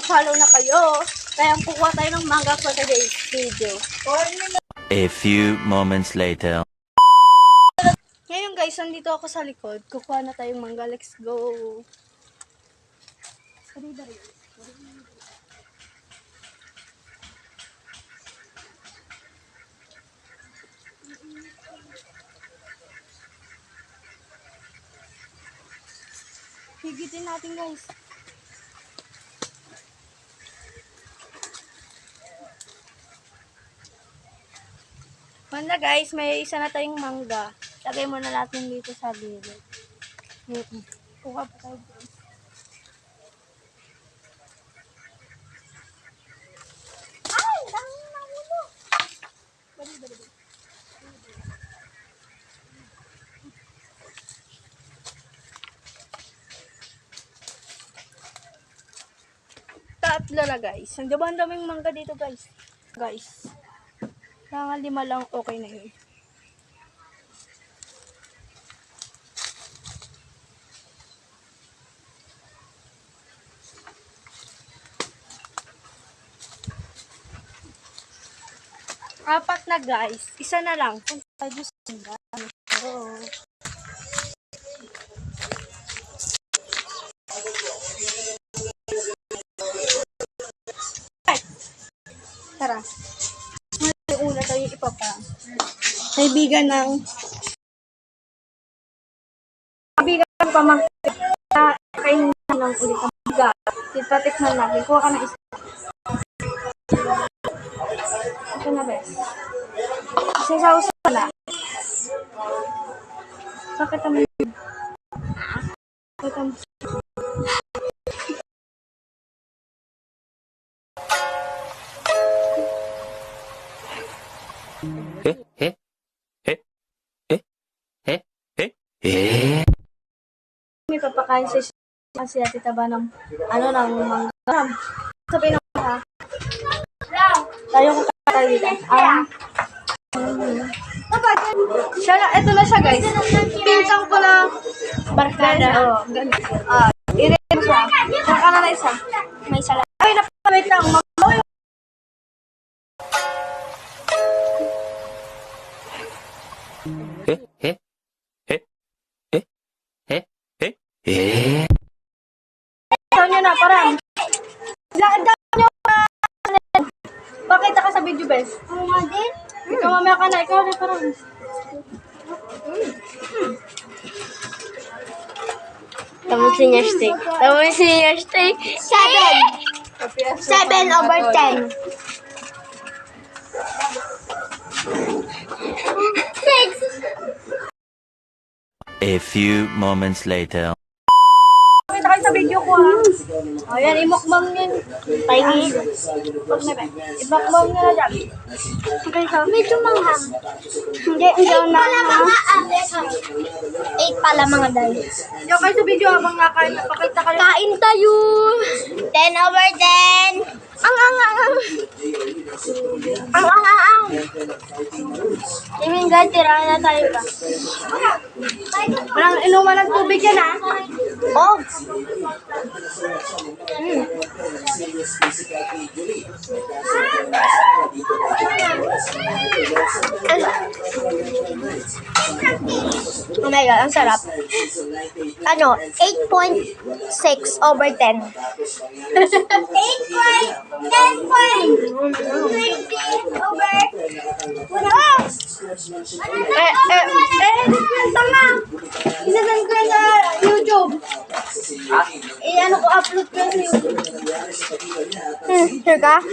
mag-follow na kayo. Kaya kukuha tayo ng manga for today's video. A few moments later. Ngayon guys, nandito ako sa likod. Kukuha na tayong manga. Let's go. Higitin natin guys. Manda guys, may isa na tayong mangga. Lagay mo na natin dito sa gilid. Kuha pa tayo guys. Ay! Dami na ulo! Bali. Tatlo na guys. Ang daming mangga dito guys. Kaya 5 lang, okay na yun. Apat na guys. Isa na lang. Tara. May una tayo ipapa. Kaibigan ng pamangkin na kainin ng ulit ang biga. Tipatikman natin. Kuha ka ng isa. Ito na best. Isa sa usa na. Bakit ang may papakain si Ate Taba ng ng mangga. Sabihin mo ha. Tayo kung kakalitan. Siya na, ito na siya guys. Pinsang ko na barkada. I-read mo siya. Saka na isa. May isa lang. Ay, napawait lang. Ito nyo na, parang. Pakita ka sa video, bes. Ano nga din? Ikaw mamaya ka na, ikaw na parang. Tamang senior steak. 7/10. 6. A few moments later. Pakita kayo sa video ko ha. Ayan, imukbang yun. Pahingi. Imukbang nyo na dyan. Okay, so, medyo manghang. Hindi ako na. 8 pala mga day. Yung kayo sa video habang nakain, pakita kayo. Kain tayo. 10/10. Ang. Imin guys, tirahan na tayo ka. Parang inuman ng tubig yan ha. Oh. Oh my God, ang sarap. 8.6/10. 'Tama. Isasend ko yan sa YouTube. Upload ko yan sa YouTube. Sure ka?